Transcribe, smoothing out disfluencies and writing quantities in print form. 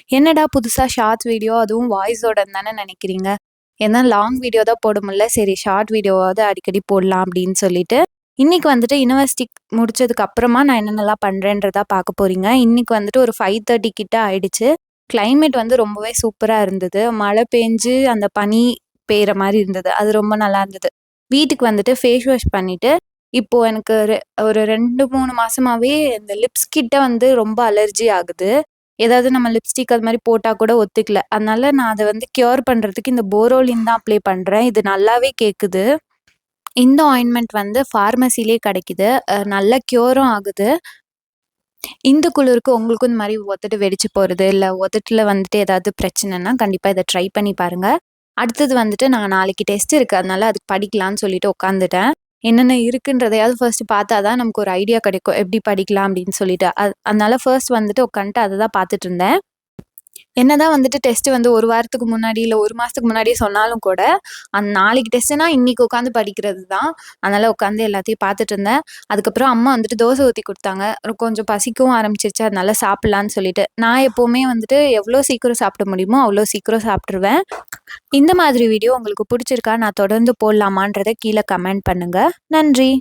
என்னடா புதுசா shorts video அதுவும் வாய்ஸோடன்னு தானே நினைக்கிறீங்க. ஏன்னா லாங் வீடியோ தான் போட முடியல. சரி ஷார்ட் வீடியோவாவது அடிக்கடி போடலாம் அப்படின்னு சொல்லிட்டு, இன்னைக்கு வந்துட்டு யுனிவர்சிட்டி முடிச்சதுக்கு அப்புறமா நான் என்னென்னலாம் பண்றேன்றதா பார்க்க போறீங்க. இன்னைக்கு வந்துட்டு ஒரு 5:30 கிட்ட ஆயிடுச்சு. கிளைமேட் வந்து ரொம்பவே சூப்பரா இருந்தது. மழை பெஞ்சு அந்த பனி பெய்ற மாரி இருந்தது. அது ரொம்ப நல்லா இருந்தது. வீட்டுக்கு வந்துட்டு ஃபேஸ் வாஷ் பண்ணிட்டு, இப்போ எனக்கு ஒரு 2, 3 மாசமாவே இந்த லிப்ஸ் கிட்ட வந்து ரொம்ப அலர்ஜி ஆகுது. ஏதாவது நம்ம லிப்ஸ்டிக் அது மாரி போட்டா கூட ஒத்துக்கல. அதனால நான் அத வந்து கியூர் பண்றதுக்கு இந்த போரோலின் தான் அப்ளை பண்றேன். இது நல்லாவே கேக்குது. இந்த ஆயின்மெண்ட் வந்து ஃபார்மசிலயே கிடைக்குது. நல்லா கியூரும் ஆகுது. இந்த குளிருக்கு உங்களுக்கும் இந்த மாரி உதடு வெடிச்சு போறது, இல்ல உதட்டுல வந்துட்டு ஏதாவது பிரச்சனைன்னா, கண்டிப்பா இத ட்ரை பண்ணி பாருங்க. அடுத்தது வந்துட்டு நான் நாளைக்கு டெஸ்ட் இருக்கு. அதனால அதுக்கு படிக்கலான்னு சொல்லிட்டு உட்காந்துட்டேன். என்னென்ன இருக்குன்றதையாவது ஃபர்ஸ்ட் பார்த்தா தான் நமக்கு ஒரு ஐடியா கிடைக்கும். எப்படி படிக்கலாம் அப்படின்னு சொல்லிட்டு. அதனால ஃபர்ஸ்ட் வந்துட்டு உட்காந்துட்டு அத தான் பார்த்துட்டு இருந்தேன். என்னதான் வந்துட்டு டெஸ்ட் வந்து 1 வாரத்துக்கு முன்னாடி, இல்ல 1 மாசத்துக்கு முன்னாடியே சொன்னாலும் கூட, நாளைக்கு டெஸ்ட்னா இன்னைக்கு உட்காந்து படிக்கிறது தான். அதனால உட்காந்து எல்லாத்தையும் பார்த்துட்டு இருந்தேன். அதுக்கப்புறம் அம்மா வந்துட்டு தோசை ஊத்தி குடுத்தாங்க. கொஞ்சம் பசிக்கவும் ஆரம்பிச்சுருச்சு. அதனால சாப்பிடலான்னு சொல்லிட்டு. நான் எப்பவுமே வந்துட்டு எவ்வளோ சீக்கிரம் சாப்பிட முடியுமோ, அவ்வளோ சீக்கிரம் சாப்பிட்டுருவேன். இந்த மாதிரி வீடியோ உங்களுக்கு புடிச்சிருக்கா? நான் தொடர்ந்து போடலாமான்றத கீழ கமெண்ட் பண்ணுங்க. நன்றி.